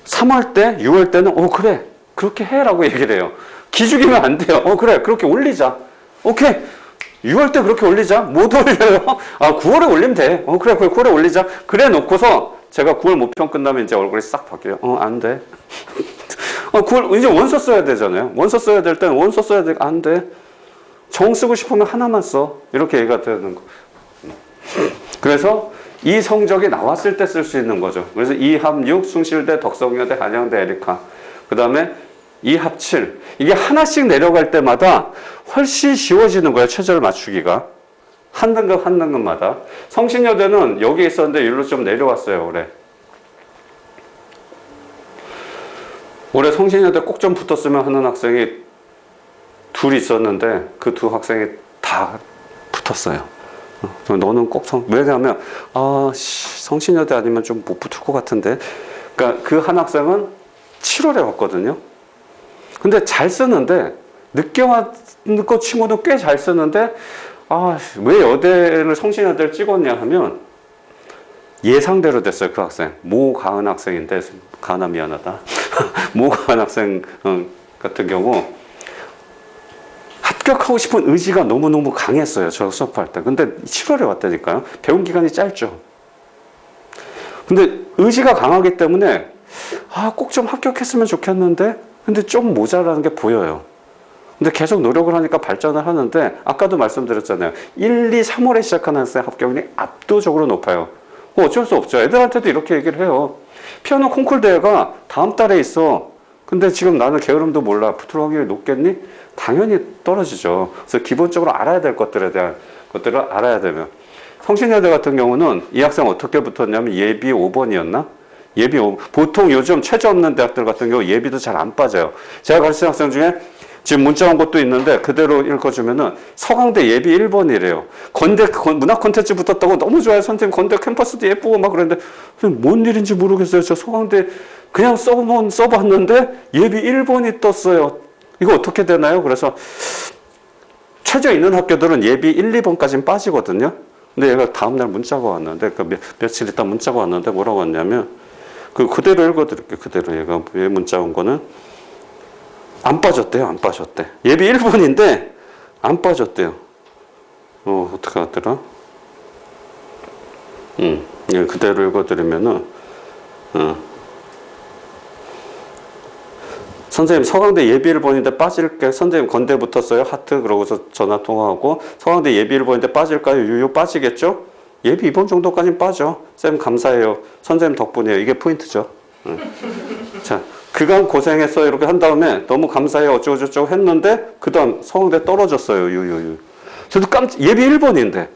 3월 때, 6월 때는 그래 그렇게 해라고 얘기를 해요. 기죽이면 안 돼요. 그래 그렇게 올리자. 오케이 6월 때 그렇게 올리자. 못 올려요. 9월에 올리면 돼. 그래 9월에 올리자. 그래 놓고서 제가 9월 모평 끝나면 이제 얼굴이 싹 바뀌어요. 안 돼. 9월 이제 원서 써야 되잖아요. 원서 써야 될 때는 원서 써야 돼. 안 돼. 정 쓰고 싶으면 하나만 써. 이렇게 얘기가 되는 거. 그래서 이 성적이 나왔을 때 쓸 수 있는 거죠. 그래서 2합 6, 숭실대, 덕성여대, 한양대, 에리카. 그 다음에 2합 7. 이게 하나씩 내려갈 때마다 훨씬 쉬워지는 거예요. 최저를 맞추기가. 한 등급 한 등급마다. 성신여대는 여기 있었는데 일로 좀 내려왔어요. 올해 성신여대 꼭 좀 붙었으면 하는 학생이 둘 있었는데 그 두 학생이 다 붙었어요. 너는 꼭 왜냐하면 성신여대 아니면 좀 못 붙을 것 같은데. 그러니까 그 한 학생은 7월에 왔거든요. 근데 잘 쓰는데 늦게 왔는 거 치고도 꽤 잘 쓰는데 왜 여대를 성신여대를 찍었냐 하면 예상대로 됐어요. 그 학생 모가은 학생인데 가은아 미안하다. 모가은 학생 같은 경우 합격하고 싶은 의지가 너무너무 강했어요. 저 수업할 때. 근데 7월에 왔다니까요. 배운 기간이 짧죠. 근데 의지가 강하기 때문에 꼭 좀 합격했으면 좋겠는데 근데 좀 모자라는 게 보여요. 근데 계속 노력을 하니까 발전을 하는데 아까도 말씀드렸잖아요. 1, 2, 3월에 시작하는 학생 합격률이 압도적으로 높아요. 어쩔 수 없죠. 애들한테도 이렇게 얘기를 해요. 피아노 콩쿨 대회가 다음 달에 있어. 근데 지금 나는 게으름도 몰라. 붙을 확률이 높겠니? 당연히 떨어지죠. 그래서 기본적으로 알아야 될 것들에 대한 것들을 알아야 되면. 성신여대 같은 경우는 이 학생 어떻게 붙었냐면 예비 5번이었나? 예비 5번. 보통 요즘 최저 없는 대학들 같은 경우 예비도 잘 안 빠져요. 제가 가르치는 학생 중에 지금 문자 온 것도 있는데 그대로 읽어주면은 서강대 예비 1번이래요. 건대 문학 콘텐츠 붙었다고 너무 좋아요. 선생님 건대 캠퍼스도 예쁘고 막 그랬는데 뭔 일인지 모르겠어요. 저 서강대 그냥 써봤는데 예비 1번이 떴어요. 이거 어떻게 되나요? 그래서 최저 있는 학교들은 예비 1, 2번까지는 빠지거든요. 근데 얘가 다음날 문자가 왔는데 며칠 있다 문자가 왔는데 뭐라고 왔냐면 그대로 읽어드릴게요. 그대로 얘가 왜 문자 온 거는 안 빠졌대요. 안 빠졌대. 예비 1번인데 안 빠졌대요. 어떻게 하더라? 그대로 읽어드리면은 선생님 서강대 예비 1번인데 빠질게. 선생님 건대 붙었어요. 하트. 그러고서 전화 통화하고 서강대 예비 1번인데 빠질까요? 유유 빠지겠죠? 예비 2번 정도까지는 빠져. 쌤 감사해요. 선생님 덕분이에요. 이게 포인트죠. 자, 그간 고생했어. 이렇게 한 다음에 너무 감사해요. 어쩌고저쩌고 했는데 그 다음 서강대 떨어졌어요. 유유유. 저도 예비 1번인데.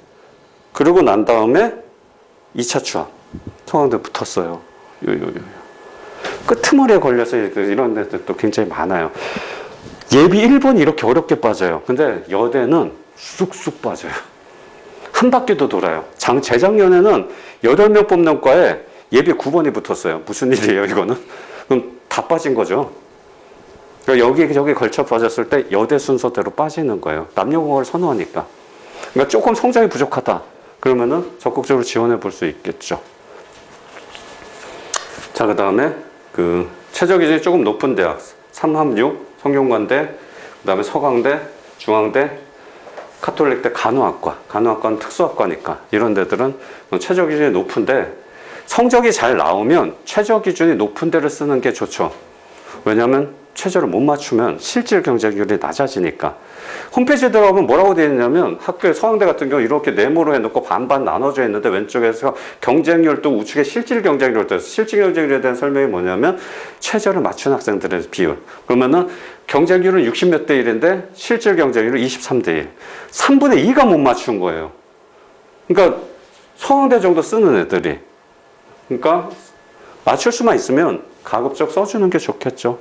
그러고 난 다음에 2차 추합. 서강대 붙었어요. 유유유. 끄트머리에 걸려서 이런 데도 굉장히 많아요. 예비 1번이 이렇게 어렵게 빠져요. 근데 여대는 쑥쑥 빠져요. 한 바퀴도 돌아요. 재작년에는 8명 뽑는 과에 예비 9번이 붙었어요. 무슨 일이에요, 이거는? 그럼 다 빠진 거죠. 그러니까 여기저기 걸쳐 빠졌을 때 여대 순서대로 빠지는 거예요. 남녀공학을 선호하니까. 그러니까 조금 성장이 부족하다. 그러면은 적극적으로 지원해 볼 수 있겠죠. 자, 그 다음에 최저 기준이 조금 높은 대학. 3합 6, 성균관대, 그 다음에 서강대, 중앙대, 카톨릭대, 간호학과. 간호학과는 특수학과니까. 이런 데들은 최저 기준이 높은데 성적이 잘 나오면 최저 기준이 높은 데를 쓰는 게 좋죠. 왜냐하면 최저를 못 맞추면 실질 경쟁률이 낮아지니까. 홈페이지에 들어가면 뭐라고 되어 있냐면 학교에 서강대 같은 경우 이렇게 네모로 해놓고 반반 나눠져 있는데 왼쪽에서 경쟁률도 우측에 실질 경쟁률도 있어요. 실질 경쟁률에 대한 설명이 뭐냐면 최저를 맞춘 학생들의 비율. 그러면은 경쟁률은 60몇 대 1인데 실질 경쟁률은 23대 1. 3분의 2가 못 맞춘 거예요. 그러니까 서강대 정도 쓰는 애들이. 그러니까 맞출 수만 있으면 가급적 써주는 게 좋겠죠.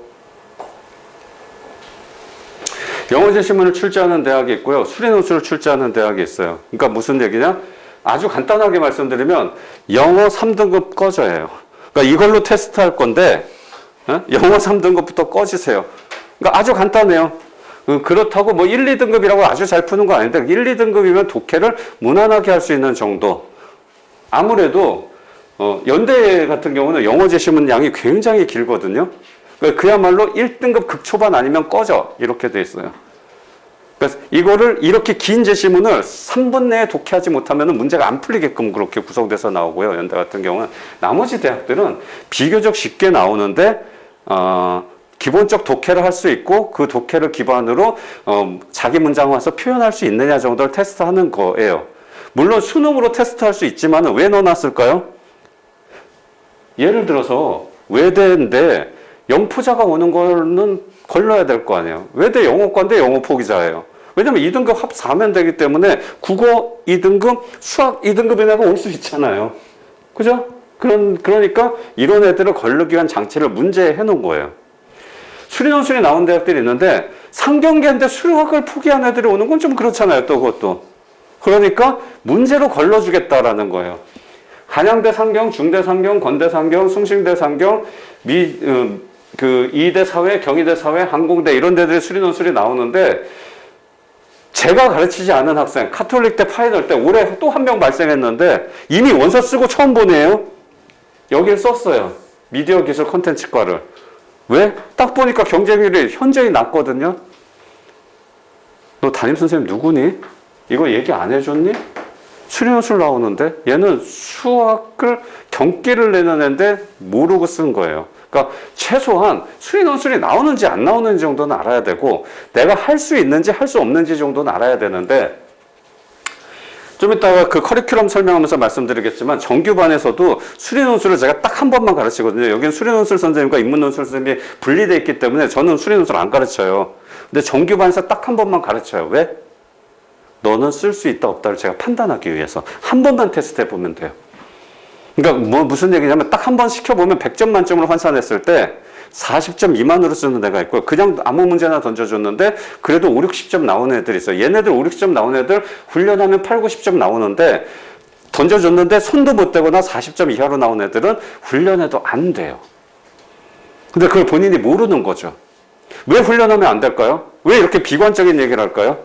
영어제 신문을 출제하는 대학이 있고요. 수리노트를 출제하는 대학이 있어요. 그러니까 무슨 얘기냐? 아주 간단하게 말씀드리면 영어 3등급 꺼져요. 그러니까 이걸로 테스트할 건데 영어 3등급부터 꺼지세요. 그러니까 아주 간단해요. 그렇다고 뭐 1, 2등급이라고 아주 잘 푸는 거 아닌데 1, 2등급이면 독해를 무난하게 할 수 있는 정도. 아무래도 연대 같은 경우는 영어 제시문 양이 굉장히 길거든요. 그야말로 1등급 극초반 아니면 꺼져 이렇게 돼 있어요. 그래서 이거를 이렇게 긴 제시문을 3분 내에 독해하지 못하면 문제가 안 풀리게끔 그렇게 구성돼서 나오고요. 연대 같은 경우는 나머지 대학들은 비교적 쉽게 나오는데 기본적 독해를 할 수 있고 그 독해를 기반으로 자기 문장 와서 표현할 수 있느냐 정도를 테스트하는 거예요. 물론 수능으로 테스트할 수 있지만 왜 넣어놨을까요? 예를 들어서 외대인데 영포자가 오는 거는 걸러야 될 거 아니에요. 외대 영어과인데 영어 포기자예요. 왜냐면 2등급 합 4면 되기 때문에 국어 2등급, 수학 2등급인 애가 올 수 있잖아요. 그죠? 그러니까 이런 애들을 걸르기 위한 장치를 문제에 해놓은 거예요. 수리논술이 나온 대학들이 있는데 상경계인데 수학을 포기한 애들이 오는 건 좀 그렇잖아요. 또 그것도. 그러니까 문제로 걸러주겠다라는 거예요. 한양대 상경, 중대 상경, 건대 상경, 숭실대 상경, 이대 사회, 경희대 사회, 항공대 이런 데들이 수리논술이 나오는데 제가 가르치지 않은 학생, 카톨릭대 파이널 때 올해 또 한 명 발생했는데 이미 원서 쓰고 처음 보내요. 여기를 썼어요. 미디어 기술 콘텐츠과를. 왜? 딱 보니까 경쟁률이 현저히 낮거든요. 너 담임선생님 누구니? 이거 얘기 안 해줬니? 수리논술 나오는데 얘는 수학을 경기를 내는 애인데 모르고 쓴 거예요. 그러니까 최소한 수리논술이 나오는지 안 나오는지 정도는 알아야 되고 내가 할 수 있는지 할 수 없는지 정도는 알아야 되는데 좀 이따가 그 커리큘럼 설명하면서 말씀드리겠지만 정규반에서도 수리논술을 제가 딱 한 번만 가르치거든요. 여기는 수리논술 선생님과 인문논술 선생님이 분리되어 있기 때문에 저는 수리논술 안 가르쳐요. 근데 정규반에서 딱 한 번만 가르쳐요. 왜? 너는 쓸 수 있다 없다를 제가 판단하기 위해서 한 번만 테스트해 보면 돼요. 그러니까 무슨 얘기냐면 딱 한 번 시켜보면 100점 만점으로 환산했을 때 40점 미만으로 쓰는 애가 있고요. 그냥 아무 문제나 던져줬는데 그래도 5, 60점 나오는 애들이 있어요. 얘네들 5, 60점 나오는 애들 훈련하면 8, 90점 나오는데 던져줬는데 손도 못 대거나 40점 이하로 나오는 애들은 훈련해도 안 돼요. 근데 그걸 본인이 모르는 거죠. 왜 훈련하면 안 될까요? 왜 이렇게 비관적인 얘기를 할까요?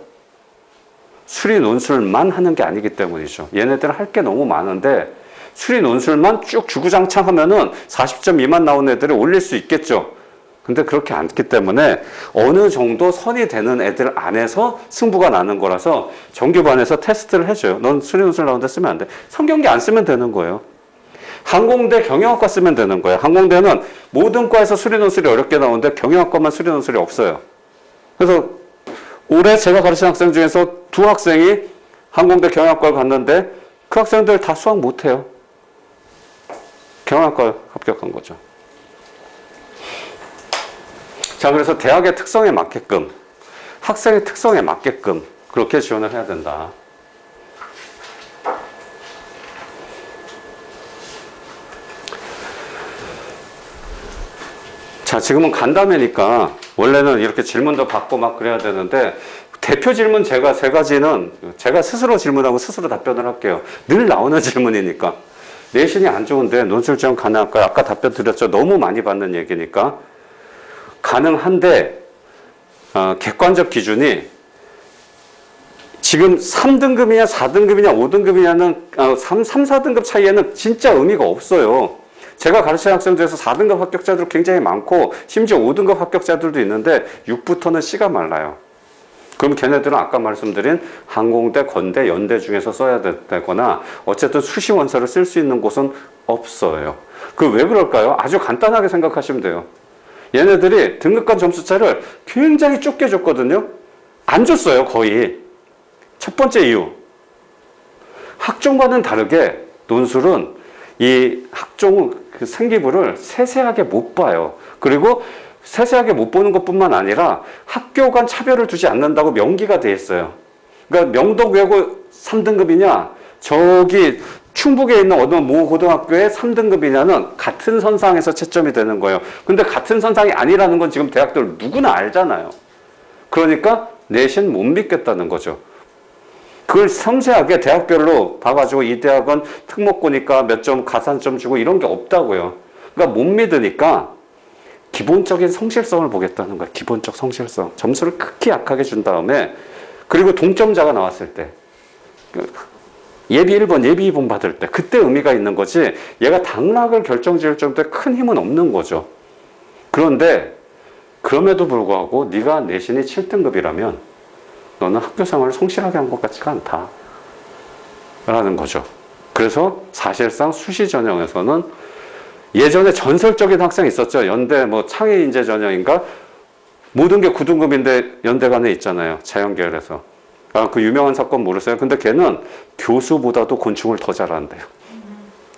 수리 논술만 하는 게 아니기 때문이죠. 얘네들은 할 게 너무 많은데 수리 논술만 쭉 주구장창 하면은 40점 미만 나오는 애들을 올릴 수 있겠죠. 근데 그렇게 않기 때문에 어느 정도 선이 되는 애들 안에서 승부가 나는 거라서 정규반에서 테스트를 해줘요. 넌 수리 논술 나오는데 쓰면 안 돼. 성경기 안 쓰면 되는 거예요. 항공대 경영학과 쓰면 되는 거예요. 항공대는 모든 과에서 수리 논술이 어렵게 나오는데 경영학과만 수리 논술이 없어요. 그래서 올해 제가 가르친 학생 중에서 2학생이 항공대 경영학과를 갔는데 그 학생들 다 수학 못해요. 경영학과 합격한 거죠. 자, 그래서 대학의 특성에 맞게끔, 학생의 특성에 맞게끔 그렇게 지원을 해야 된다. 자, 지금은 간담회니까 원래는 이렇게 질문도 받고 막 그래야 되는데 대표 질문 제가 3가지는 제가 스스로 질문하고 스스로 답변을 할게요. 늘 나오는 질문이니까. 내신이 안 좋은데 논술 지원 가능할까요? 아까 답변 드렸죠. 너무 많이 받는 얘기니까. 가능한데 객관적 기준이 지금 3등급이냐 4등급이냐 5등급이냐는 3, 4등급 차이에는 진짜 의미가 없어요. 제가 가르치는 학생들에서 4등급 합격자들 굉장히 많고 심지어 5등급 합격자들도 있는데 6부터는 씨가 말라요. 그럼 걔네들은 아까 말씀드린 항공대, 건대, 연대 중에서 써야 되거나 어쨌든 수시 원서를 쓸 수 있는 곳은 없어요. 그 왜 그럴까요? 아주 간단하게 생각하시면 돼요. 얘네들이 등급간 점수차를 굉장히 좁게 줬거든요. 안 줬어요, 거의. 첫 번째 이유. 학종과는 다르게 논술은 이 학종 그 생기부를 세세하게 못 봐요. 그리고 세세하게 못 보는 것뿐만 아니라 학교 간 차별을 두지 않는다고 명기가 돼 있어요. 그러니까 명동 외고 3등급이냐 저기 충북에 있는 어느 모 고등학교의 3등급이냐는 같은 선상에서 채점이 되는 거예요. 근데 같은 선상이 아니라는 건 지금 대학들 누구나 알잖아요. 그러니까 내신 못 믿겠다는 거죠. 그걸 섬세하게 대학별로 봐가지고 이 대학은 특목고니까 몇 점 가산점 주고 이런 게 없다고요. 그러니까 못 믿으니까 기본적인 성실성을 보겠다는 거예요. 기본적 성실성. 점수를 극히 약하게 준 다음에 그리고 동점자가 나왔을 때 예비 1번, 예비 2번 받을 때 그때 의미가 있는 거지 얘가 당락을 결정지을 정도의 큰 힘은 없는 거죠. 그런데 그럼에도 불구하고 네가 내신이 7등급이라면 너는 학교 생활을 성실하게 한 것 같지가 않다 라는 거죠. 그래서 사실상 수시 전형에서는 예전에 전설적인 학생이 있었죠. 연대 뭐 창의인재 전형인가 모든 게 9등급인데 연대간에 있잖아요. 자연계열에서. 아, 그 유명한 사건 모르세요? 근데 걔는 교수보다도 곤충을 더 잘한대요.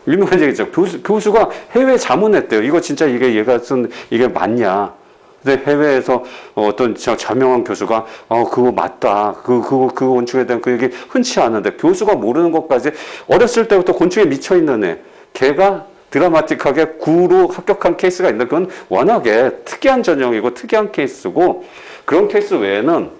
유명한 얘기죠. 교수가 해외에 자문했대요. 이거 진짜 얘가 쓴 이게 맞냐? 근데 해외에서 어떤 저명한 교수가 그거 맞다. 그 곤충에 대한 그 얘기 흔치 않은데 교수가 모르는 것까지 어렸을 때부터 곤충에 미쳐 있는 애. 걔가 드라마틱하게 9로 합격한 케이스가 있는데 그건 워낙에 특이한 전형이고 특이한 케이스고 그런 케이스 외에는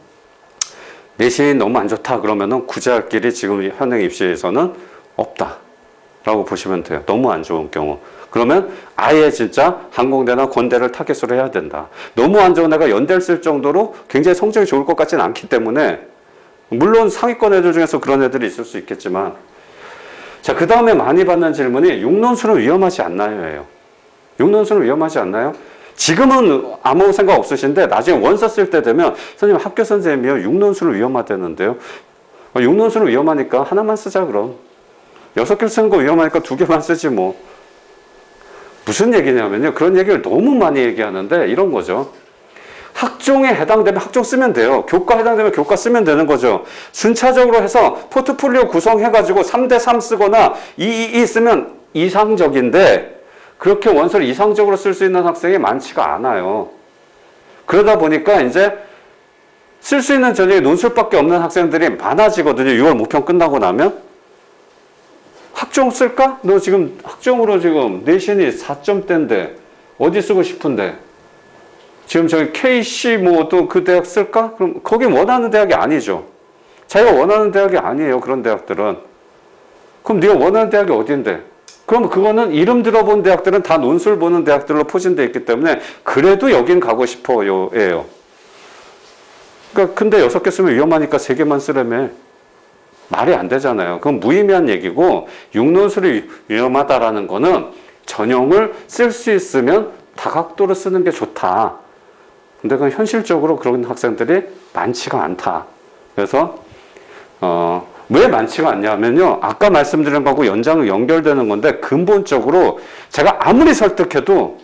내신이 너무 안 좋다 그러면은 구제할 길이 지금 현행 입시에서는 없다라고 보시면 돼요. 너무 안 좋은 경우. 그러면 아예 진짜 항공대나 건대를 타겟으로 해야 된다. 너무 안 좋은 애가 연대를 쓸 정도로 굉장히 성적이 좋을 것 같지는 않기 때문에 물론 상위권 애들 중에서 그런 애들이 있을 수 있겠지만 자, 그 다음에 많이 받는 질문이 육론수는 위험하지 않나요? 예요. 육론수는 위험하지 않나요? 지금은 아무 생각 없으신데 나중에 원서 쓸 때 되면 선생님 학교 선생님이요 육론수는 위험하다는데요. 육론수는 위험하니까 하나만 쓰자 그럼. 6개 쓰는 거 위험하니까 2개만 쓰지 뭐. 무슨 얘기냐면요. 그런 얘기를 너무 많이 얘기하는데 이런 거죠. 학종에 해당되면 학종 쓰면 돼요. 교과 해당되면 교과 쓰면 되는 거죠. 순차적으로 해서 포트폴리오 구성해가지고 3대3 쓰거나 222 쓰면 이상적인데 그렇게 원서를 이상적으로 쓸 수 있는 학생이 많지가 않아요. 그러다 보니까 이제 쓸 수 있는 전형이 논술밖에 없는 학생들이 많아지거든요. 6월 모평 끝나고 나면. 학종 쓸까? 너 지금 학종으로 지금 내신이 4점대인데 어디 쓰고 싶은데 지금 저기 KC 뭐 또 그 대학 쓸까? 그럼 거긴 원하는 대학이 아니죠. 자기가 원하는 대학이 아니에요. 그런 대학들은. 그럼 네가 원하는 대학이 어딘데? 그럼 그거는 이름 들어본 대학들은 다 논술 보는 대학들로 포진되어 있기 때문에 그래도 여긴 가고 싶어요. 예요. 그러니까 근데 6개 쓰면 위험하니까 3개만 쓰려면 말이 안 되잖아요. 그건 무의미한 얘기고 육론술이 위험하다라는 거는 전형을 쓸 수 있으면 다각도로 쓰는 게 좋다. 근데 그건 현실적으로 그런 학생들이 많지가 않다. 그래서 왜 많지가 않냐면요. 아까 말씀드린 거하고 연결되는 건데 근본적으로 제가 아무리 설득해도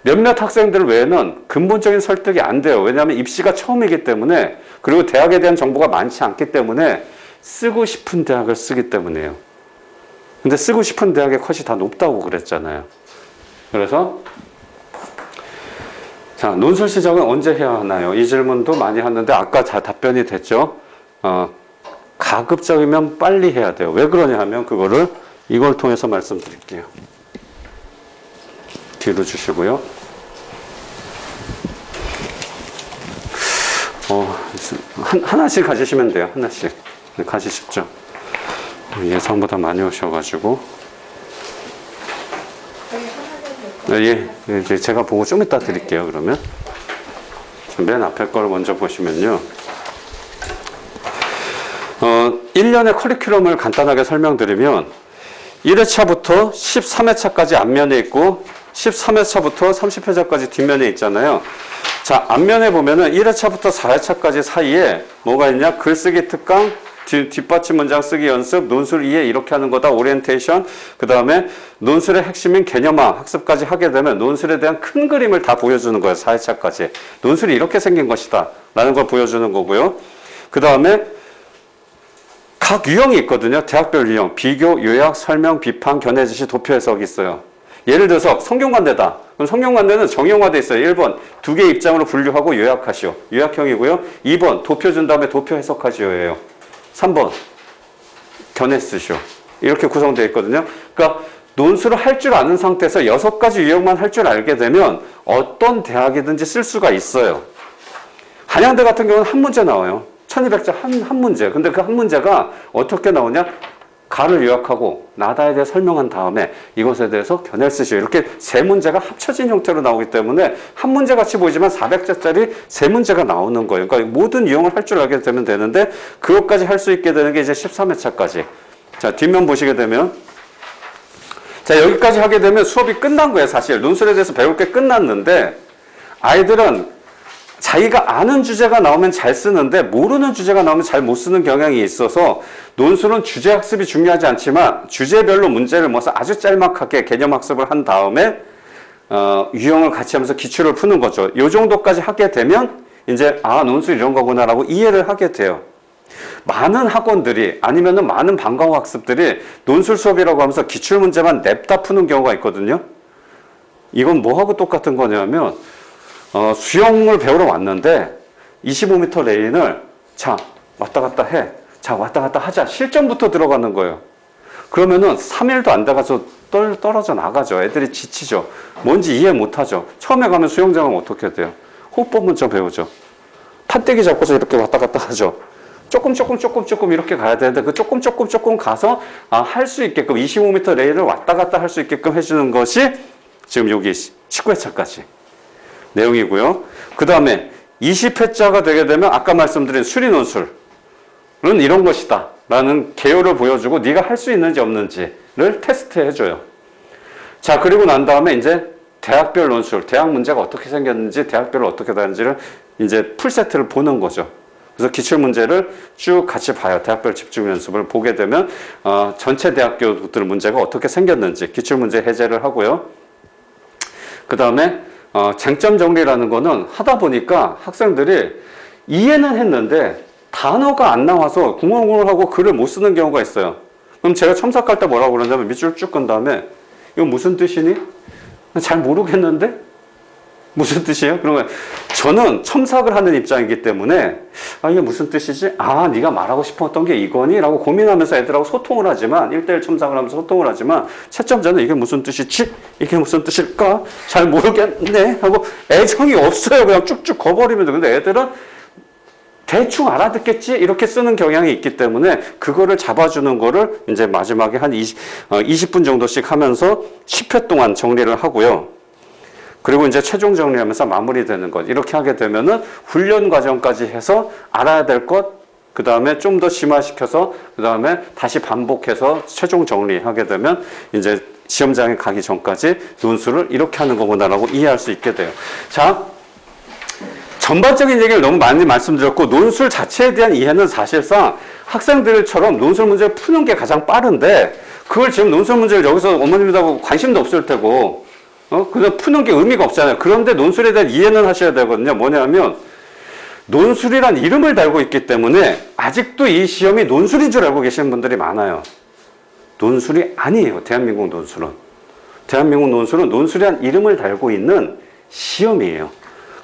몇몇 학생들 외에는 근본적인 설득이 안 돼요. 왜냐하면 입시가 처음이기 때문에 그리고 대학에 대한 정보가 많지 않기 때문에 쓰고 싶은 대학을 쓰기 때문이에요. 근데 쓰고 싶은 대학의 컷이 다 높다고 그랬잖아요. 그래서 자, 논술 시작은 언제 해야 하나요? 이 질문도 많이 하는데 아까 다 답변이 됐죠. 가급적이면 빨리 해야 돼요. 왜 그러냐 하면 그거를 이걸 통해서 말씀드릴게요. 뒤로 주시고요. 하나씩 가지시면 돼요. 하나씩. 가지십시오. 예상보다 많이 오셔가지고. 예, 이제 제가 보고 좀 이따 드릴게요. 그러면. 맨 앞에 걸 먼저 보시면요. 1년의 커리큘럼을 간단하게 설명드리면 1회차부터 13회차까지 앞면에 있고 13회차부터 30회차까지 뒷면에 있잖아요. 자, 앞면에 보면은 1회차부터 4회차까지 사이에 뭐가 있냐? 글쓰기 특강, 뒷받침 문장 쓰기 연습, 논술 이해 이렇게 하는 거다. 오리엔테이션. 그 다음에 논술의 핵심인 개념화 학습까지 하게 되면 논술에 대한 큰 그림을 다 보여주는 거예요. 4회차까지. 논술이 이렇게 생긴 것이다. 라는 걸 보여주는 거고요. 그 다음에 각 유형이 있거든요. 대학별 유형. 비교, 요약, 설명, 비판, 견해 지시, 도표 해석이 있어요. 예를 들어서 성균관대다. 그럼 성균관대는 정형화돼 있어요. 1번 2개의 입장으로 분류하고 요약하시오. 요약형이고요. 2번 도표 준 다음에 도표 해석하시오예요. 3번 견해 쓰시오. 이렇게 구성되어 있거든요. 그러니까 논술을 할 줄 아는 상태에서 6가지 유형만 할 줄 알게 되면 어떤 대학이든지 쓸 수가 있어요. 한양대 같은 경우는 한 문제 나와요. 1200자 한 문제. 근데 그 한 문제가 어떻게 나오냐? 가를 요약하고 나다에 대해 설명한 다음에 이것에 대해서 견해를 쓰시오. 이렇게 3문제가 합쳐진 형태로 나오기 때문에 한 문제 같이 보이지만 400자짜리 3문제가 나오는 거예요. 그러니까 모든 유형을 할 줄 알게 되면 되는데 그것까지 할 수 있게 되는 게 이제 13회차까지. 자, 뒷면 보시게 되면 자, 여기까지 하게 되면 수업이 끝난 거예요, 사실. 논술에 대해서 배울 게 끝났는데 아이들은 자기가 아는 주제가 나오면 잘 쓰는데 모르는 주제가 나오면 잘 못 쓰는 경향이 있어서 논술은 주제 학습이 중요하지 않지만 주제별로 문제를 모아서 아주 짤막하게 개념 학습을 한 다음에 유형을 같이 하면서 기출을 푸는 거죠. 요 정도까지 하게 되면 이제 논술 이런 거구나라고 이해를 하게 돼요. 많은 학원들이 아니면은 많은 방과후 학습들이 논술 수업이라고 하면서 기출 문제만 냅다 푸는 경우가 있거든요. 이건 뭐하고 똑같은 거냐면 수영을 배우러 왔는데 25m 레인을 자 왔다 갔다 해. 자 왔다 갔다 하자. 실전부터 들어가는 거예요. 그러면은 3일도 안 돼가서 떨어져 나가죠. 애들이 지치죠. 뭔지 이해 못하죠. 처음에 가면 수영장 하면 어떻게 돼요? 호흡법 먼저 배우죠. 판때기 잡고서 이렇게 왔다 갔다 하죠. 조금 이렇게 가야 되는데 그 조금 가서 할 수 있게끔 25m 레일을 왔다 갔다 할 수 있게끔 해주는 것이 지금 여기 19회차까지 내용이고요. 그 다음에 20회차가 되게 되면 아까 말씀드린 수리논술은 이런 것이다 라는 개요를 보여주고 네가 할 수 있는지 없는지를 테스트 해줘요. 자, 그리고 난 다음에 이제 대학별 논술, 대학 문제가 어떻게 생겼는지 대학별로 어떻게 다른지를 이제 풀세트를 보는 거죠. 그래서 기출문제를 쭉 같이 봐요. 대학별 집중 연습을 보게 되면 전체 대학교들 문제가 어떻게 생겼는지 기출문제 해제를 하고요. 그 다음에 쟁점 정리라는 거는 하다 보니까 학생들이 이해는 했는데 단어가 안 나와서 궁얼궁얼하고 글을 못 쓰는 경우가 있어요. 그럼 제가 첨삭할 때 뭐라고 그러냐면 밑줄 쭉 끈 다음에 이거 무슨 뜻이니? 잘 모르겠는데? 무슨 뜻이에요? 그러면 저는 첨삭을 하는 입장이기 때문에 이게 무슨 뜻이지? 네가 말하고 싶었던 게 이거니? 라고 고민하면서 애들하고 소통을 하지만 1대1 첨삭을 하면서 소통을 하지만 채점자는 이게 무슨 뜻이지? 이게 무슨 뜻일까? 잘 모르겠네? 하고 애정이 없어요. 그냥 쭉쭉 거버리면 돼. 근데 애들은 대충 알아듣겠지? 이렇게 쓰는 경향이 있기 때문에 그거를 잡아주는 거를 이제 마지막에 한 20분 정도씩 하면서 10회 동안 정리를 하고요. 그리고 이제 최종 정리하면서 마무리되는 것. 이렇게 하게 되면은 훈련 과정까지 해서 알아야 될 것, 그 다음에 좀 더 심화시켜서, 그 다음에 다시 반복해서 최종 정리하게 되면 이제 시험장에 가기 전까지 논술을 이렇게 하는 거구나라고 이해할 수 있게 돼요. 자, 전반적인 얘기를 너무 많이 말씀드렸고, 논술 자체에 대한 이해는 사실상 학생들처럼 논술 문제를 푸는 게 가장 빠른데, 그걸 지금 논술 문제를 여기서 어머님들하고 관심도 없을 테고, 그냥 푸는 게 의미가 없잖아요. 그런데 논술에 대한 이해는 하셔야 되거든요. 뭐냐면 논술이란 이름을 달고 있기 때문에 아직도 이 시험이 논술인 줄 알고 계시는 분들이 많아요. 논술이 아니에요. 대한민국 논술은. 대한민국 논술은 논술이란 이름을 달고 있는 시험이에요.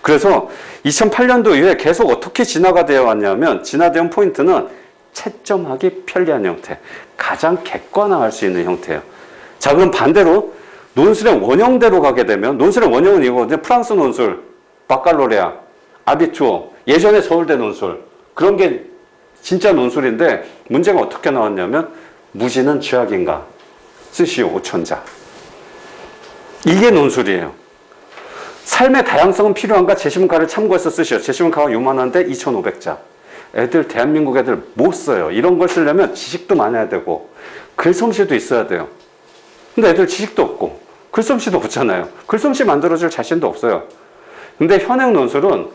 그래서 2008년도 이후에 계속 어떻게 진화가 되어 왔냐면 진화된 포인트는 채점하기 편리한 형태. 가장 객관화할 수 있는 형태예요. 자, 그럼 반대로 논술의 원형대로 가게 되면 논술의 원형은 이거거든요. 프랑스 논술, 바칼로레아, 아비투어, 예전에 서울대 논술 그런 게 진짜 논술인데 문제가 어떻게 나왔냐면 무지는 죄악인가 쓰시오 오천자. 이게 논술이에요. 삶의 다양성은 필요한가 제시문가를 참고해서 쓰시오. 제시문가가 요만한데 2,500자. 애들 대한민국 애들 못 써요. 이런 걸 쓰려면 지식도 많아야 되고 글솜씨도 있어야 돼요. 근데 애들 지식도 없고 글솜씨도 없잖아요. 글솜씨 만들어줄 자신도 없어요. 근데 현행 논술은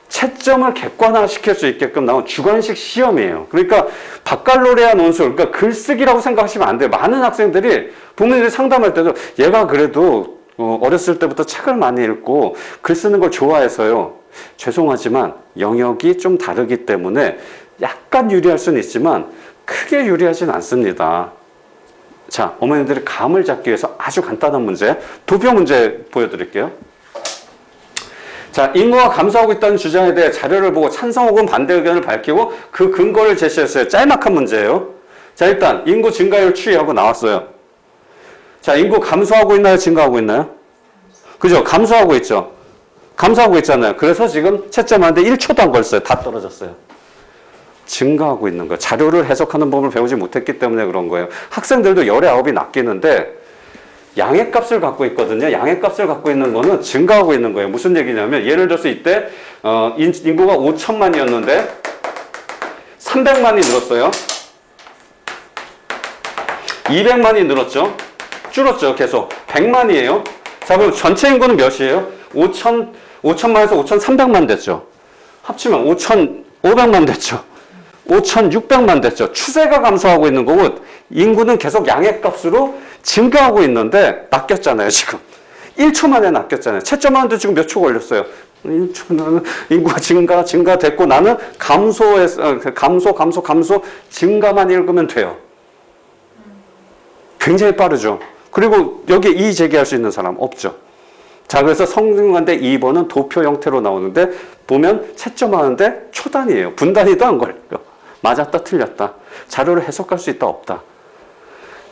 채점을 객관화시킬 수 있게끔 나온 주관식 시험이에요. 그러니까 바칼로레아 논술, 그러니까 글쓰기라고 생각하시면 안 돼요. 많은 학생들이 부모님들이 상담할 때도 얘가 그래도 어렸을 때부터 책을 많이 읽고 글 쓰는 걸 좋아해서요. 죄송하지만 영역이 좀 다르기 때문에 약간 유리할 수는 있지만 크게 유리하진 않습니다. 자, 어머님들이 감을 잡기 위해서 아주 간단한 문제, 도표 문제 보여드릴게요. 자, 인구가 감소하고 있다는 주장에 대해 자료를 보고 찬성 혹은 반대 의견을 밝히고 그 근거를 제시했어요. 짤막한 문제예요. 자, 일단 인구 증가율 추이하고 나왔어요. 자, 인구 감소하고 있나요? 증가하고 있나요? 그죠? 감소하고 있죠? 감소하고 있잖아요. 그래서 지금 채점하는데 1초도 안 걸렸어요. 다 떨어졌어요. 증가하고 있는 거예요. 자료를 해석하는 법을 배우지 못했기 때문에 그런 거예요. 학생들도 열의 아홉이 낚이는데 양의 값을 갖고 있거든요. 양의 값을 갖고 있는 거는 증가하고 있는 거예요. 무슨 얘기냐면 예를 들어서 이때 인구가 5천만이었는데 300만이 늘었어요. 200만이 늘었죠. 줄었죠. 계속. 100만이에요. 자, 그럼 전체 인구는 몇이에요? 5천만에서 5,300만 됐죠. 합치면 5,500만 됐죠. 5,600만 됐죠. 추세가 감소하고 있는 거고 인구는 계속 양의 값으로 증가하고 있는데 낚였잖아요, 지금. 1초 만에 낚였잖아요. 채점하는데 지금 몇 초 걸렸어요. 1초는 인구가 증가됐고 나는 감소, 증가만 읽으면 돼요. 굉장히 빠르죠. 그리고 여기 이의 제기할 수 있는 사람 없죠. 자, 그래서 성균관대 2번은 도표 형태로 나오는데 보면 채점하는데 초단위예요. 분단위도 안 걸려요. 맞았다 틀렸다. 자료를 해석할 수 있다 없다.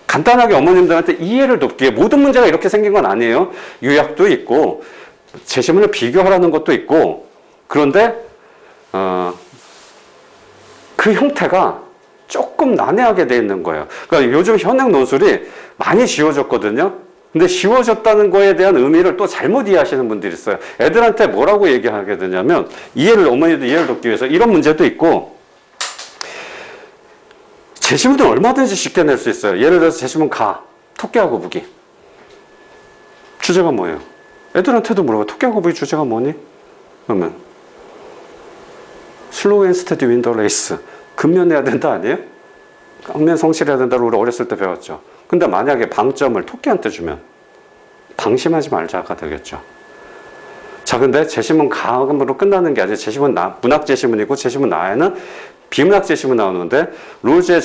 간단하게 어머님들한테 이해를 돕기 위해 모든 문제가 이렇게 생긴 건 아니에요. 요약도 있고 제시문을 비교하라는 것도 있고 그런데 그 형태가 조금 난해하게 돼 있는 거예요. 그러니까 요즘 현행 논술이 많이 쉬워졌거든요. 근데 쉬워졌다는 거에 대한 의미를 또 잘못 이해하시는 분들이 있어요. 애들한테 뭐라고 얘기하게 되냐면 어머니도 이해를 돕기 위해서 이런 문제도 있고 제시문은 얼마든지 쉽게 낼 수 있어요. 예를 들어서 제시문 토끼하고 부기. 주제가 뭐예요? 애들한테도 물어봐. 토끼하고 부기 주제가 뭐니? 그러면 슬로우 앤 스테디 윈더 레이스. 근면해야 된다 아니에요? 깡면 성실해야 된다고 우리 어렸을 때 배웠죠. 근데 만약에 방점을 토끼한테 주면 방심하지 말자가 되겠죠. 자, 근데 제시문 가음으로 끝나는 게 아니라 제시문 문학 제시문이고 제시문 나에는 비문학 제시문 나오는데 롤즈의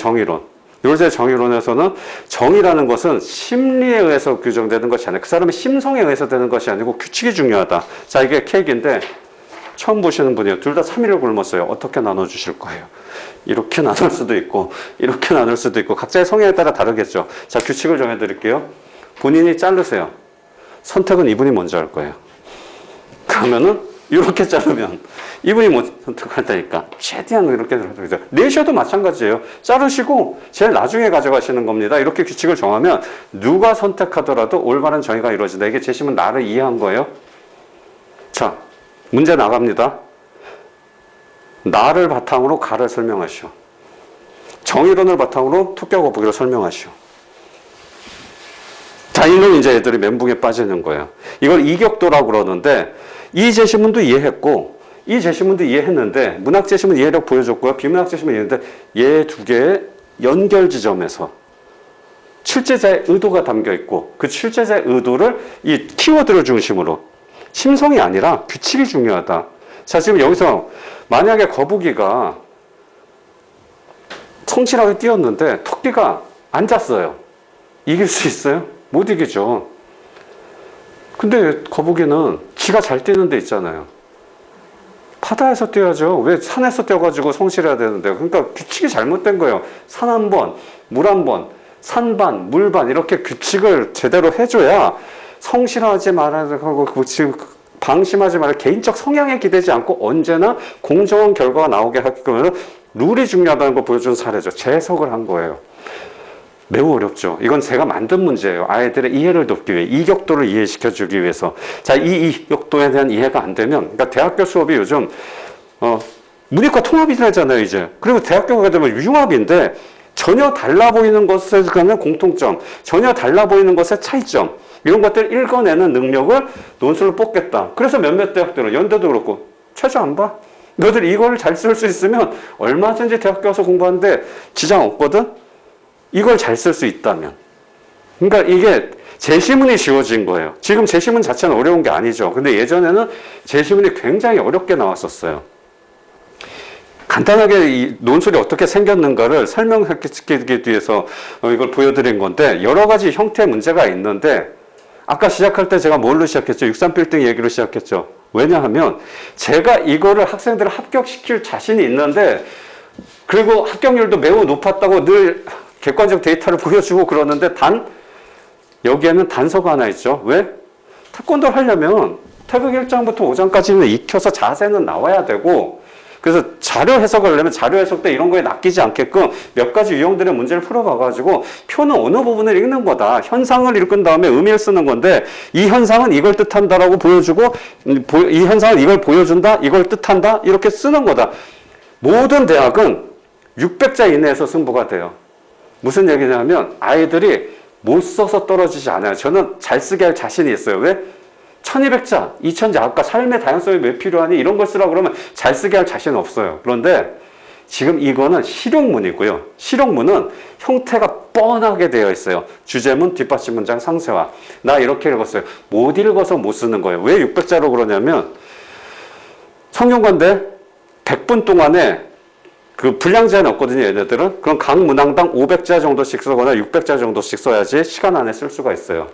정의론에서는 정의라는 것은 심리에 의해서 규정되는 것이 아니라 그 사람의 심성에 의해서 되는 것이 아니고 규칙이 중요하다. 자, 이게 케이크인데 처음 보시는 분이에요. 둘 다 3일을 굶었어요. 어떻게 나눠주실 거예요? 이렇게 나눌 수도 있고 이렇게 나눌 수도 있고 각자의 성향에 따라 다르겠죠. 자, 규칙을 정해드릴게요. 본인이 자르세요. 선택은 이분이 먼저 할 거예요. 그러면은 이렇게 자르면 이분이 뭐 선택할 테니까 최대한 이렇게 들어가죠. 내셔도 마찬가지예요. 자르시고 제일 나중에 가져가시는 겁니다. 이렇게 규칙을 정하면 누가 선택하더라도 올바른 정의가 이루어진다. 이게 제시문 나를 이해한 거예요. 자, 문제 나갑니다. 나를 바탕으로 가를 설명하시오. 정의론을 바탕으로 토끼하고 부기를 설명하시오. 자, 이는 이제 애들이 멘붕에 빠지는 거예요. 이걸 이격도라고 그러는데 이 제시문도 이해했고 이 제시문도 이해했는데 문학 제시문 이해력 보여줬고요. 비문학 제시문 이해했는데 얘 두 개의 연결 지점에서 출제자의 의도가 담겨 있고 그 출제자의 의도를 이 키워드를 중심으로 심성이 아니라 규칙이 중요하다. 자, 지금 여기서 만약에 거북이가 성실하게 뛰었는데 토끼가 앉았어요. 이길 수 있어요? 못 이기죠. 근데 거북이는 지가 잘 뛰는 데 있잖아요. 바다에서 뛰어야죠. 왜 산에서 뛰어가지고 성실해야 되는데. 그러니까 규칙이 잘못된 거예요. 산 한 번, 물 한 번, 산 반, 물 반 이렇게 규칙을 제대로 해줘야 성실하지 말아고 방심하지 말아 개인적 성향에 기대지 않고 언제나 공정한 결과가 나오게 하기 때문에 룰이 중요하다는 걸 보여준 사례죠. 재해석을 한 거예요. 매우 어렵죠. 이건 제가 만든 문제예요. 아이들의 이해를 돕기 위해, 이격도를 이해시켜주기 위해서. 자, 이 이격도에 대한 이해가 안 되면, 그러니까 대학교 수업이 요즘 문이과 통합이 되잖아요, 이제. 그리고 대학교 가게 되면 융합인데 전혀 달라 보이는 것에 관한 공통점, 전혀 달라 보이는 것의 차이점, 이런 것들을 읽어내는 능력을 논술로 뽑겠다. 그래서 몇몇 대학들은, 연대도 그렇고, 최저 안 봐? 너들 이걸 잘 쓸 수 있으면 얼마든지 대학교 와서 공부하는데 지장 없거든? 이걸 잘 쓸 수 있다면. 그러니까 이게 제시문이 쉬워진 거예요. 지금 제시문 자체는 어려운 게 아니죠. 근데 예전에는 제시문이 굉장히 어렵게 나왔었어요. 간단하게 이 논술이 어떻게 생겼는가를 설명하기 위해서 이걸 보여드린 건데 여러 가지 형태의 문제가 있는데 아까 시작할 때 제가 뭘로 시작했죠? 63빌딩 얘기로 시작했죠. 왜냐하면 제가 이거를 학생들을 합격시킬 자신이 있는데 그리고 합격률도 매우 높았다고 늘 객관적 데이터를 보여주고 그러는데 여기에는 단서가 하나 있죠. 왜? 태권도를 하려면 태극 1장부터 5장까지는 익혀서 자세는 나와야 되고 그래서 자료 해석을 하려면 자료 해석 때 이런 거에 낚이지 않게끔 몇 가지 유형들의 문제를 풀어봐가지고 표는 어느 부분을 읽는 거다. 현상을 읽은 다음에 의미를 쓰는 건데 이 현상은 이걸 뜻한다라고 보여주고 이 현상은 이걸 보여준다. 이걸 뜻한다. 이렇게 쓰는 거다. 모든 대학은 600자 이내에서 승부가 돼요. 무슨 얘기냐면 아이들이 못 써서 떨어지지 않아요. 저는 잘 쓰게 할 자신이 있어요. 왜? 1200자, 2000자, 아까 삶의 다양성이 왜 필요하니? 이런 걸 쓰라고 그러면 잘 쓰게 할 자신은 없어요. 그런데 지금 이거는 실용문이고요. 실용문은 형태가 뻔하게 되어 있어요. 주제문, 뒷받침 문장, 상세화. 나 이렇게 읽었어요. 못 읽어서 못 쓰는 거예요. 왜 600자로 그러냐면 성균관대 100분 동안에 그 분량 제한 없거든요, 얘네들은. 그럼 각 문항당 500자 정도씩 쓰거나 600자 정도씩 써야지 시간 안에 쓸 수가 있어요.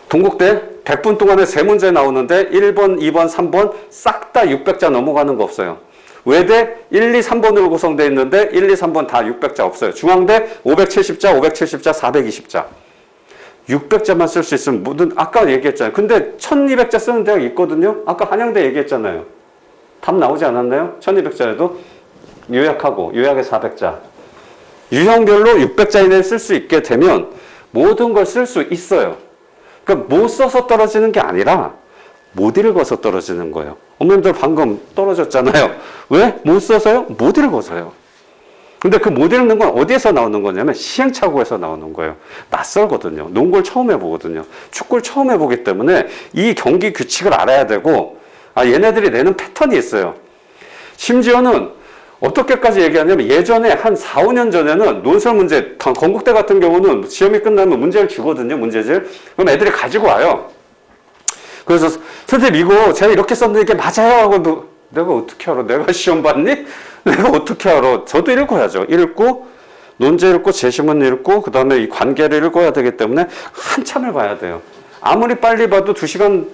동국대 100분 동안에 3문제 나오는데 1번, 2번, 3번 싹 다 600자 넘어가는 거 없어요. 외대 1, 2, 3번으로 구성되어 있는데 1, 2, 3번 다 600자 없어요. 중앙대 570자, 570자, 420자. 600자만 쓸 수 있으면 모든 아까 얘기했잖아요. 근데 1200자 쓰는 대학 있거든요. 아까 한양대 얘기했잖아요. 답 나오지 않았나요? 1200자에도 요약하고 요약에 400자. 유형별로 600자 이내에 쓸 수 있게 되면 모든 걸 쓸 수 있어요. 그러니까 못 써서 떨어지는 게 아니라 못 읽어서 떨어지는 거예요. 어머님들 방금 떨어졌잖아요. 왜? 못 써서요? 못 읽어서요. 근데 그 못 읽는 건 어디에서 나오는 거냐면 시행착오에서 나오는 거예요. 낯설거든요. 농구를 처음 해보거든요. 축구를 처음 해보기 때문에 이 경기 규칙을 알아야 되고 얘네들이 내는 패턴이 있어요. 심지어는 어떻게까지 얘기하냐면 예전에 한 4, 5년 전에는 논술 문제, 건국대 같은 경우는 시험이 끝나면 문제를 주거든요. 문제집. 그럼 애들이 가지고 와요. 그래서 선생님 이거 제가 이렇게 썼는데 이게 맞아요 하고 내가 어떻게 알아? 내가 시험 봤니? 내가 어떻게 알아? 저도 읽어야죠. 읽고 논제 읽고 제시문 읽고 그 다음에 이 관계를 읽어야 되기 때문에 한참을 봐야 돼요. 아무리 빨리 봐도 2시간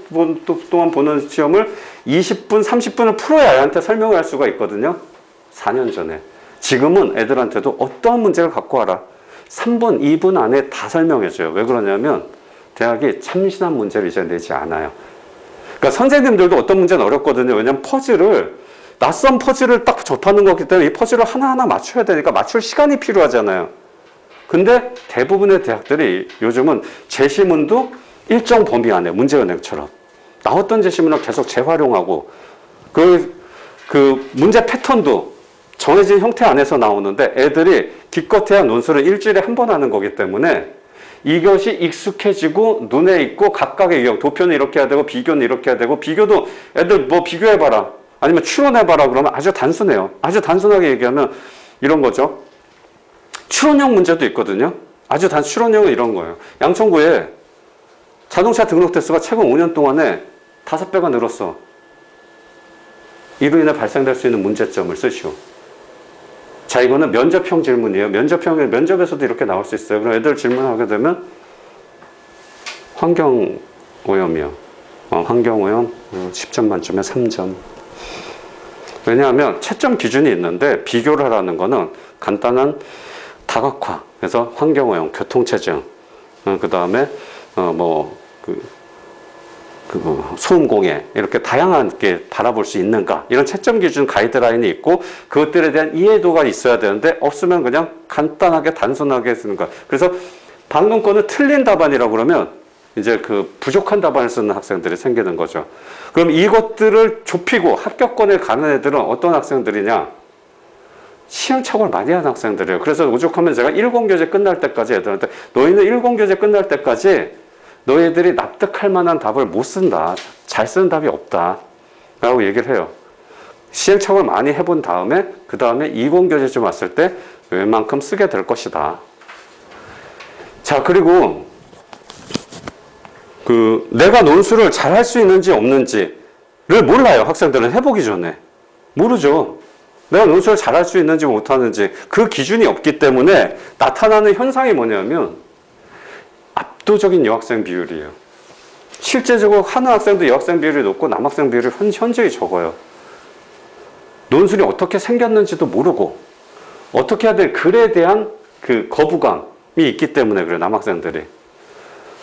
동안 보는 시험을 20분, 30분을 풀어야 애한테 설명을 할 수가 있거든요. 4년 전에. 지금은 애들한테도 어떠한 문제를 갖고 와라. 3분, 2분 안에 다 설명해줘요. 왜 그러냐면 대학이 참신한 문제를 이제 내지 않아요. 그러니까 선생님들도 어떤 문제는 어렵거든요. 왜냐면 낯선 퍼즐을 딱 접하는 거기 때문에 이 퍼즐을 하나하나 맞춰야 되니까 맞출 시간이 필요하잖아요. 근데 대부분의 대학들이 요즘은 제시문도 일정 범위 안에 문제은행처럼 나왔던 제시문을 계속 재활용하고 그 문제 패턴도 정해진 형태 안에서 나오는데 애들이 기껏해야 논술을 일주일에 한 번 하는 거기 때문에 이것이 익숙해지고 눈에 익고 각각의 유형, 도표는 이렇게 해야 되고 비교는 이렇게 해야 되고 비교도 애들 뭐 비교해봐라 아니면 추론해봐라 그러면 아주 단순해요. 아주 단순하게 얘기하면 이런 거죠. 추론형 문제도 있거든요. 아주 추론형은 이런 거예요. 양천구에 자동차 등록 대수가 최근 5년 동안에 5배가 늘었어. 이로 인해 발생될 수 있는 문제점을 쓰시오. 자, 이거는 면접형 질문이에요. 면접에서도 이렇게 나올 수 있어요. 그럼 애들 질문하게 되면 환경오염이요. 환경오염 10점 만점에 3점. 왜냐하면 채점 기준이 있는데 비교를 하라는 거는 간단한 다각화. 그래서 환경오염, 교통체증, 그 다음에 소음공해 이렇게 다양하게 바라볼 수 있는가 이런 채점 기준 가이드라인이 있고 그것들에 대한 이해도가 있어야 되는데 없으면 그냥 간단하게 단순하게 쓰는 거. 그래서 방금 거는 틀린 답안이라고 그러면 이제 그 부족한 답안을 쓰는 학생들이 생기는 거죠. 그럼 이것들을 좁히고 합격권에 가는 애들은 어떤 학생들이냐? 시행착오를 많이 하는 학생들이에요. 그래서 오죽하면 제가 10교재 끝날 때까지 애들한테 너희는 10교재 끝날 때까지 너희들이 납득할 만한 답을 못 쓴다. 잘 쓰는 답이 없다. 라고 얘기를 해요. 시행착오를 많이 해본 다음에 그 다음에 20교재쯤 왔을 때 웬만큼 쓰게 될 것이다. 자, 그리고 내가 논술을 잘 할 수 있는지 없는지를 몰라요. 학생들은 해보기 전에. 모르죠. 내가 논술을 잘 할 수 있는지 못하는지 그 기준이 없기 때문에 나타나는 현상이 뭐냐면 압도적인 여학생 비율이에요. 실제적으로 하는 학생도 여학생 비율이 높고 남학생 비율이 현저히 적어요. 논술이 어떻게 생겼는지도 모르고 어떻게 해야 될 글에 대한 그 거부감이 있기 때문에 그래요. 남학생들이.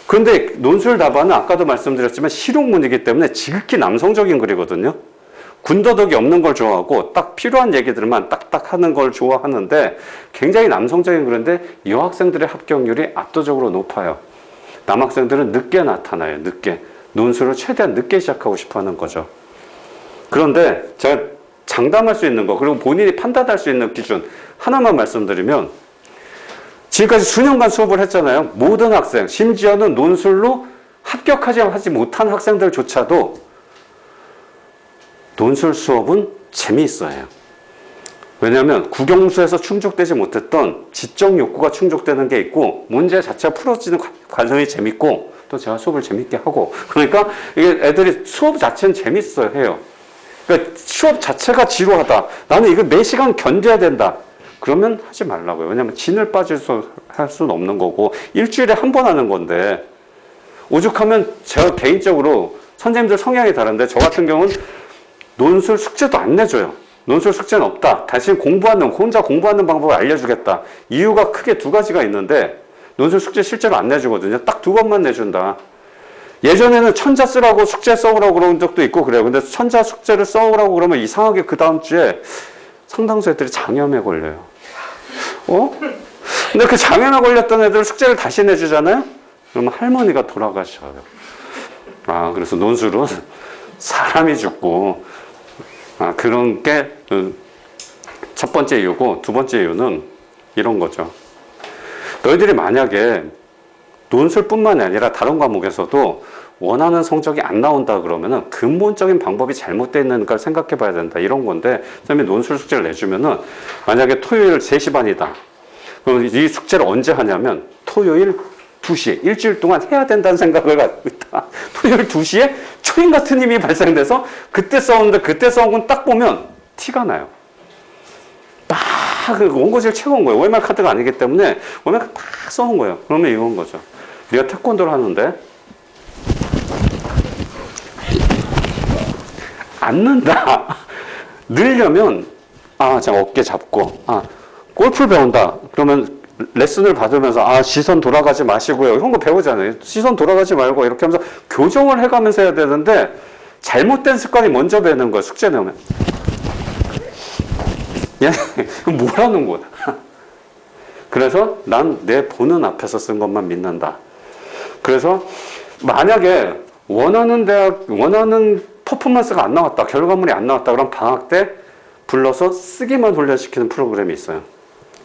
그런데 논술 답안은 아까도 말씀드렸지만 실용문이기 때문에 지극히 남성적인 글이거든요. 군더더기 없는 걸 좋아하고 딱 필요한 얘기들만 딱딱 하는 걸 좋아하는데 굉장히 남성적인 글인데 여학생들의 합격률이 압도적으로 높아요. 남학생들은 늦게 나타나요. 늦게. 논술을 최대한 늦게 시작하고 싶어 하는 거죠. 그런데 제가 장담할 수 있는 거 그리고 본인이 판단할 수 있는 기준 하나만 말씀드리면 지금까지 수년간 수업을 했잖아요. 모든 학생, 심지어는 논술로 합격하지 못한 학생들조차도 논술 수업은 재미있어요. 왜냐하면 국영수에서 충족되지 못했던 지적 욕구가 충족되는 게 있고 문제 자체가 풀어지는 과정이 재밌고 또 제가 수업을 재밌게 하고 그러니까 이게 애들이 수업 자체는 재밌어요 해요. 그러니까 수업 자체가 지루하다. 나는 이거 4시간 견뎌야 된다. 그러면 하지 말라고요. 왜냐하면 진을 할 수는 없는 거고 일주일에 한 번 하는 건데 오죽하면 제가 개인적으로 선생님들 성향이 다른데 저 같은 경우는 논술 숙제도 안 내줘요. 논술 숙제는 없다. 당신 혼자 공부하는 방법을 알려주겠다. 이유가 크게 2가지가 있는데 논술 숙제 실제로 안 내주거든요. 딱 2번만 내준다. 예전에는 천자 쓰라고 숙제 써오라고 그런 적도 있고 그래요. 근데 천자 숙제를 써오라고 그러면 이상하게 그 다음 주에 상당수 애들이 장염에 걸려요. 근데 그 장염에 걸렸던 애들 숙제를 다시 내주잖아요? 그러면 할머니가 돌아가셔요. 그래서 논술은 사람이 죽고, 그런 게 첫 번째 이유고, 2번째 이유는 이런 거죠. 너희들이 만약에 논술뿐만이 아니라 다른 과목에서도 원하는 성적이 안 나온다 그러면은 근본적인 방법이 잘못되어 있는 걸 생각해 봐야 된다. 이런 건데, 선생님이 논술 숙제를 내주면은 만약에 토요일 3시 반이다. 그럼 이 숙제를 언제 하냐면 토요일 2시에 일주일 동안 해야 된다는 생각을 갖고 있다. 토요일 2시에 초인 같은 힘이 발생돼서 그때 써오는데 그때 써온 건 딱 보면 티가 나요. 원고지를 채워온 거예요. OMR 카드가 아니기 때문에 OMR 카드 딱 써온 거예요. 그러면 이건 거죠. 네가 태권도를 하는데 앉는다. 늘려면 자 어깨 잡고 골프를 배운다. 그러면 레슨을 받으면서 시선 돌아가지 마시고요. 이런 거 배우잖아요. 시선 돌아가지 말고 이렇게 하면서 교정을 해가면서 해야 되는데 잘못된 습관이 먼저 배는 거예요. 숙제 내오면. 뭐라는 거다. 그래서 난 내 보는 앞에서 쓴 것만 믿는다. 그래서 만약에 원하는 퍼포먼스가 안 나왔다. 결과물이 안 나왔다. 그럼 방학 때 불러서 쓰기만 훈련시키는 프로그램이 있어요.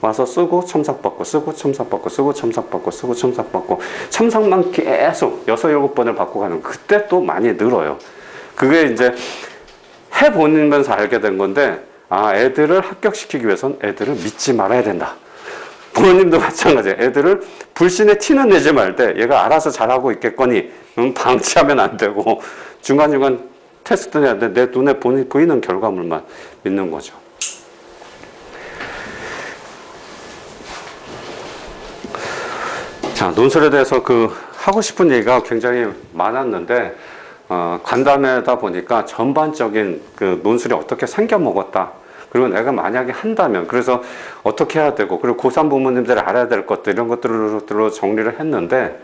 와서 쓰고 첨삭받고 쓰고 첨삭받고 쓰고 첨삭받고 쓰고 첨삭받고 첨삭만 계속 6, 7번을 받고 가는 거. 그때 또 많이 늘어요. 그게 이제 해보면서 알게 된 건데 애들을 합격시키기 위해선 애들을 믿지 말아야 된다. 부모님도 마찬가지예요. 애들을 불신의 티는 내지 말되 얘가 알아서 잘하고 있겠거니 방치하면 안 되고 중간중간 테스트 해야 돼. 내 눈에 보이는 결과물만 믿는 거죠. 자, 논술에 대해서 하고 싶은 얘기가 굉장히 많았는데, 간담회다 보니까 전반적인 논술이 어떻게 생겨 먹었다. 그리고 내가 만약에 한다면, 그래서 어떻게 해야 되고, 그리고 고3 부모님들이 알아야 될 것들, 이런 것들로 정리를 했는데,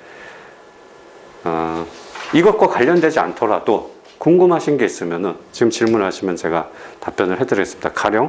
이것과 관련되지 않더라도 궁금하신 게 있으면은 지금 질문하시면 제가 답변을 해드리겠습니다. 가령,